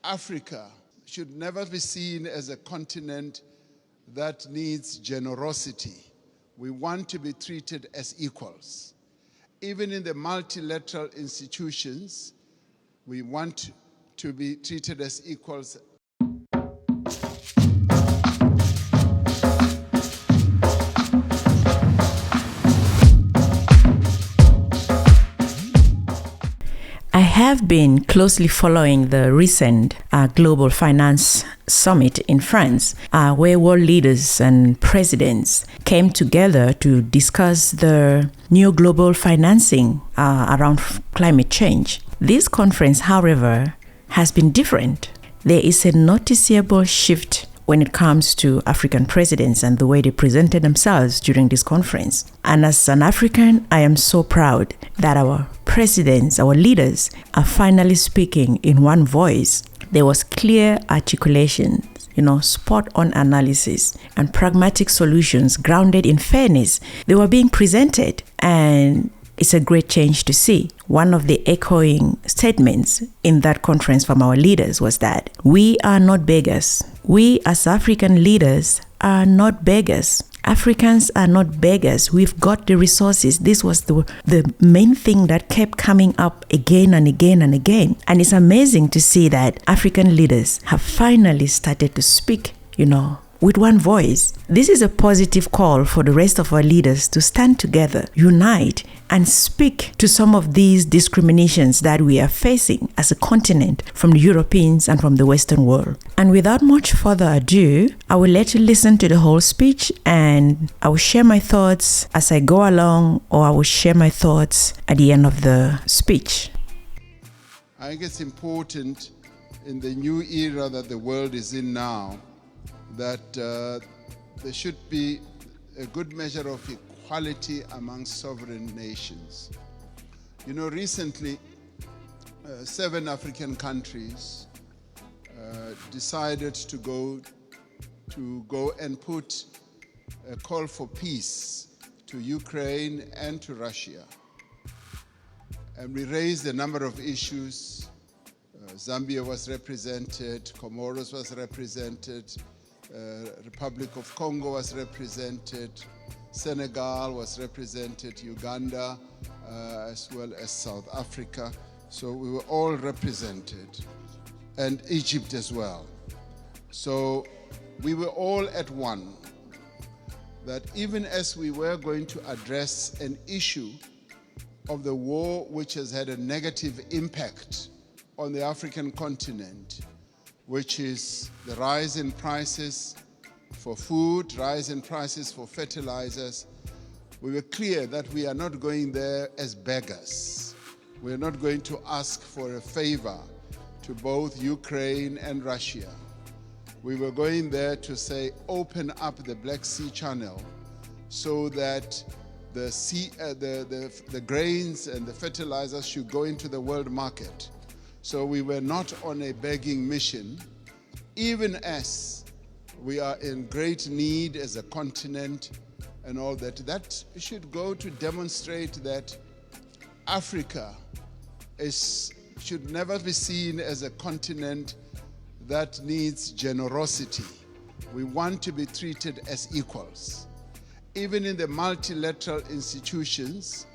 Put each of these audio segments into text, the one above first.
Africa should never be seen as a continent that needs generosity. We want to be treated as equals. Even in the multilateral institutions, we want to be treated as equals. I have been closely following the recent Global Finance Summit in France, where world leaders and presidents came together to discuss the new global financing around climate change. This conference, however, has been different. There is a noticeable shift when it comes to African presidents and the way they presented themselves during this conference. And as an African, I am so proud that our presidents, our leaders, are finally speaking in one voice. There was clear articulation, spot-on analysis and pragmatic solutions grounded in fairness. They were being presented, and it's a great change to see. One of the echoing statements in that conference from our leaders was that we are not beggars. We as African leaders are not beggars. Africans are not beggars. We've got the resources. This was the main thing that kept coming up again and again and again. And it's amazing to see that African leaders have finally started to speak, with one voice. This is a positive call for the rest of our leaders to stand together, unite, and speak to some of these discriminations that we are facing as a continent from the Europeans and from the Western world. And without much further ado, I will let you listen to the whole speech, and I will share my thoughts as I go along, or I will share my thoughts at the end of the speech. I think it's important in the new era that the world is in now that there should be a good measure of equality among sovereign nations. Recently, 7 African countries decided to go and put a call for peace to Ukraine and to Russia. And we raised a number of issues. Zambia was represented, Comoros was represented, Republic of Congo was represented, Senegal was represented, Uganda, as well as South Africa. So we were all represented, and Egypt as well. So we were all at one, that even as we were going to address an issue of the war which has had a negative impact on the African continent, which is the rise in prices for food, rise in prices for fertilizers, we were clear that we are not going there as beggars. We are not going to ask for a favor to both Ukraine and Russia. We were going there to say, open up the Black Sea Channel so that the grains and the fertilizers should go into the world market. So we were not on a begging mission, even as we are in great need as a continent and all that. That should go to demonstrate that Africa should never be seen as a continent that needs generosity. We want to be treated as equals. Even in the multilateral institutions,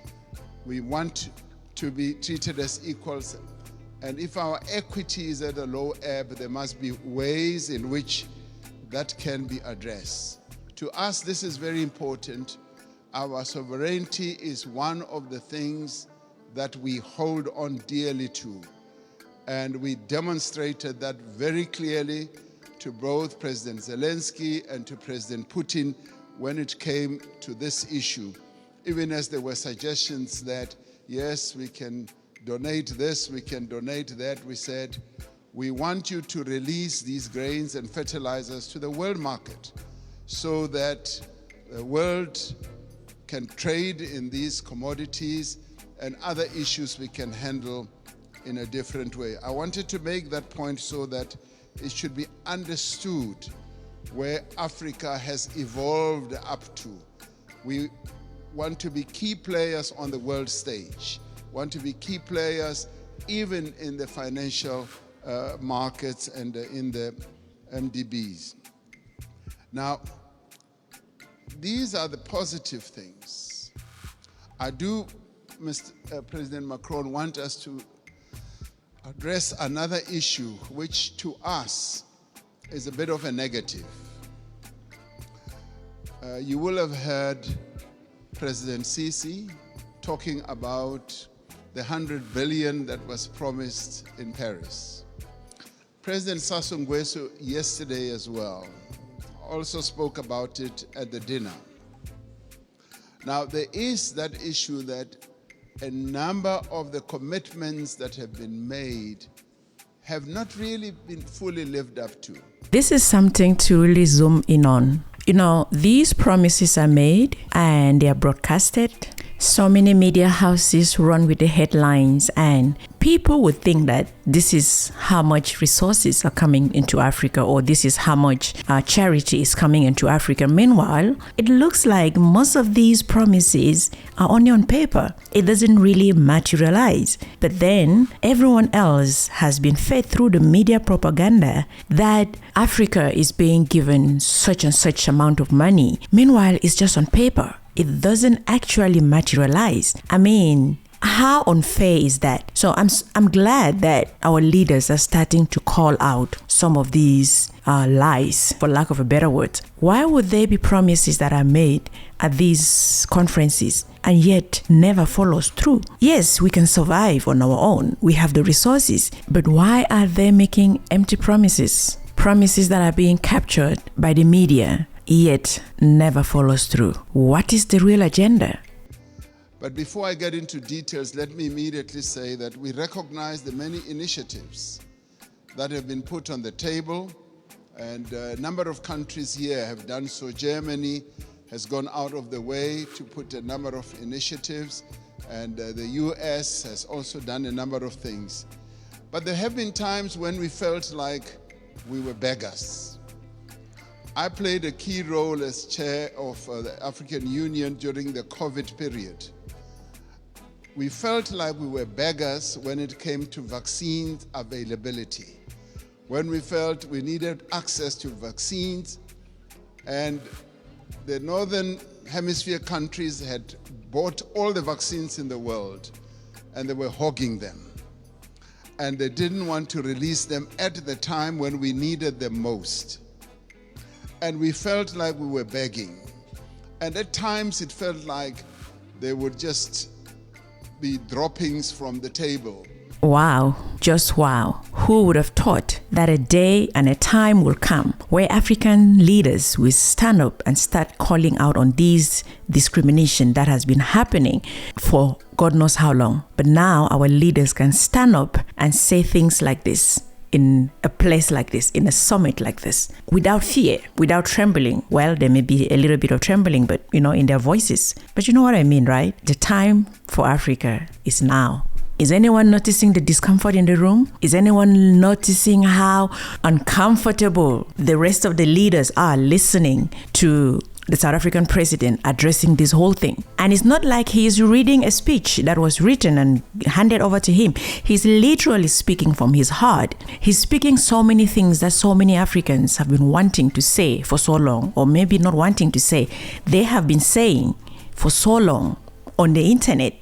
we want to be treated as equals. And if our equity is at a low ebb, there must be ways in which that can be addressed. To us, this is very important. Our sovereignty is one of the things that we hold on dearly to. And we demonstrated that very clearly to both President Zelensky and to President Putin when it came to this issue. Even as there were suggestions that, yes, we can donate this, we can donate that, we said, we want you to release these grains and fertilizers to the world market so that the world can trade in these commodities and other issues we can handle in a different way. I wanted to make that point so that it should be understood where Africa has evolved up to. We want to be key players on the world stage, want to be key players even in the financial markets and in the MDBs. Now, these are the positive things. I do, Mr. President Macron, want us to address another issue, which to us is a bit of a negative. You will have heard President Sisi talking about the 100 billion that was promised in Paris. President Sassou Nguesso yesterday as well also spoke about it at the dinner. Now, there is that issue that a number of the commitments that have been made have not really been fully lived up to. This is something to really zoom in on. You know, these promises are made and they are broadcasted. So many media houses run with the headlines, and people would think that this is how much resources are coming into Africa, or this is how much charity is coming into Africa. Meanwhile, it looks like most of these promises are only on paper. It doesn't really materialize. But then everyone else has been fed through the media propaganda that Africa is being given such and such amount of money. Meanwhile, it's just on paper. It doesn't actually materialize. I mean, how unfair is that? So I'm glad that our leaders are starting to call out some of these lies, for lack of a better word. Why would there be promises that are made at these conferences and yet never follows through? Yes, we can survive on our own. We have the resources. But why are they making empty promises? Promises that are being captured by the media, yet never follows through. What is the real agenda? But before I get into details, let me immediately say that we recognize the many initiatives that have been put on the table, and a number of countries here have done so. Germany has gone out of the way to put a number of initiatives, and the US has also done a number of things. But there have been times when we felt like we were beggars. I played a key role as chair of the African Union during the COVID period. We felt like we were beggars when it came to vaccine availability, when we felt we needed access to vaccines, and the Northern Hemisphere countries had bought all the vaccines in the world, and they were hogging them. And they didn't want to release them at the time when we needed them most. And we felt like we were begging. And at times it felt like they would just be droppings from the table. Wow, just wow. Who would have thought that a day and a time will come where African leaders will stand up and start calling out on these discrimination that has been happening for God knows how long. But now our leaders can stand up and say things like this in a place like this, in a summit like this, without fear, without trembling. Well, there may be a little bit of trembling, but in their voices. But you know what I mean, right? The time for Africa is now. Is anyone noticing the discomfort in the room? Is anyone noticing how uncomfortable the rest of the leaders are listening to the South African president addressing this whole thing? And it's not like he is reading a speech that was written and handed over to him. He's literally speaking from his heart. He's speaking so many things that so many Africans have been wanting to say for so long, or maybe not wanting to say. They have been saying for so long on the internet,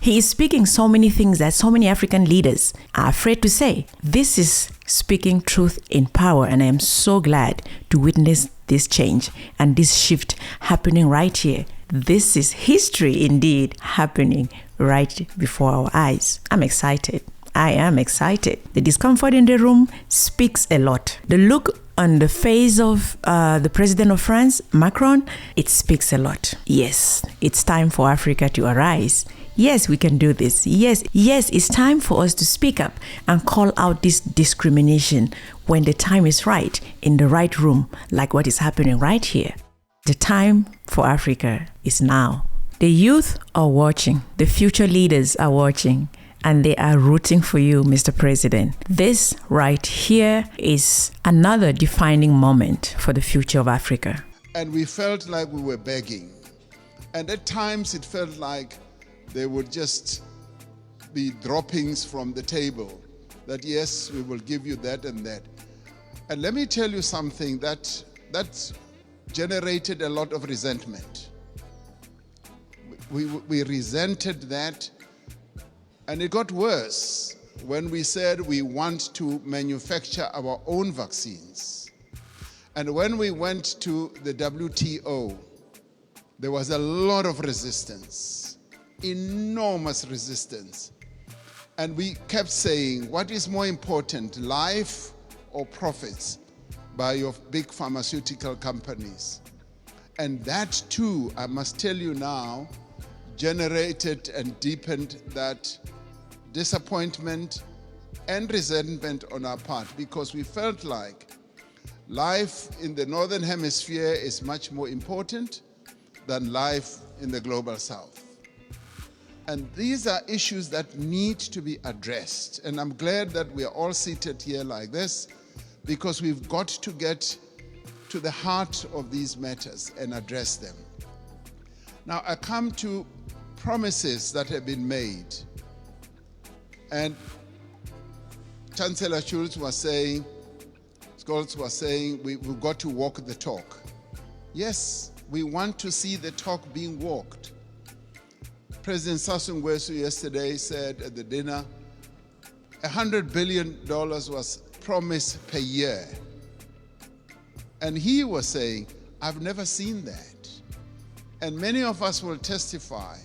He is speaking so many things that so many African leaders are afraid to say. This is speaking truth in power, and I am so glad to witness this change and this shift happening right here. This is history indeed happening right before our eyes. I'm excited. I am excited. The discomfort in the room speaks a lot. The look on the face of the president of France, Macron, it speaks a lot. Yes, it's time for Africa to arise. Yes, we can do this. Yes, it's time for us to speak up and call out this discrimination when the time is right, in the right room, like what is happening right here. The time for Africa is now. The youth are watching. The future leaders are watching. And they are rooting for you, Mr. President. This right here is another defining moment for the future of Africa. And we felt like we were begging. And at times it felt like they would just be droppings from the table. that yes, we will give you that and that. And let me tell you something that generated a lot of resentment. We resented that, and it got worse when we said we want to manufacture our own vaccines. And when we went to the WTO, there was a lot of resistance, enormous resistance. And we kept saying, what is more important, life or profits by your big pharmaceutical companies? And that too, I must tell you now, generated and deepened that disappointment and resentment on our part, because we felt like life in the Northern Hemisphere is much more important than life in the global South. And these are issues that need to be addressed. And I'm glad that we are all seated here like this, because we've got to get to the heart of these matters and address them. Now, I come to promises that have been made. And Chancellor Scholz was saying, we've got to walk the talk. Yes, we want to see the talk being walked. President Sassou Nguesso yesterday said at the dinner, $100 billion was promised per year. And he was saying, I've never seen that. And many of us will testify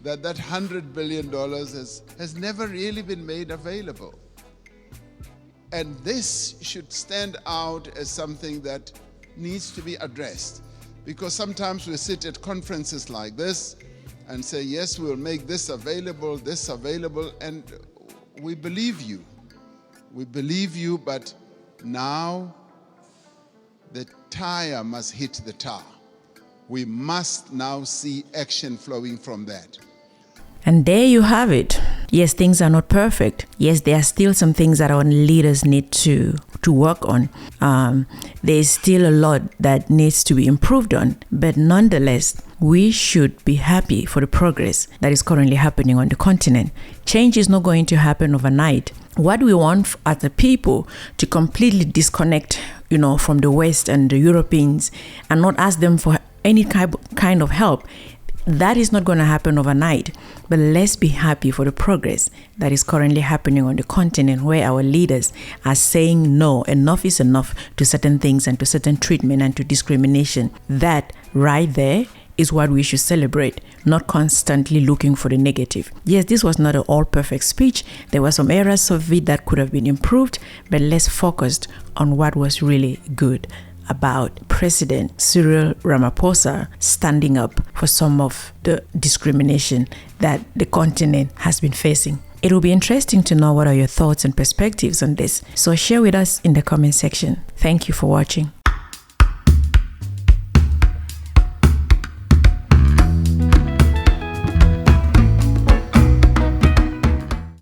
that $100 billion has never really been made available. And this should stand out as something that needs to be addressed. Because sometimes we sit at conferences like this and say, yes, we'll make this available, and we believe you. We believe you, but now the tire must hit the tar. We must now see action flowing from that. And there you have it. Yes, things are not perfect. Yes, there are still some things that our leaders need to work on. There's still a lot that needs to be improved on. But nonetheless, we should be happy for the progress that is currently happening on the continent. Change is not going to happen overnight. What we want as the people to completely disconnect, from the West and the Europeans and not ask them for any kind of help, that is not going to happen overnight. But let's be happy for the progress that is currently happening on the continent, where our leaders are saying no, enough is enough to certain things and to certain treatment and to discrimination. That right there is what we should celebrate, not constantly looking for the negative. Yes, this was not an all-perfect speech. There were some areas of it that could have been improved, but let's focus on what was really good about President Cyril Ramaphosa standing up for some of the discrimination that the continent has been facing. It will be interesting to know what are your thoughts and perspectives on this. So share with us in the comment section. Thank you for watching.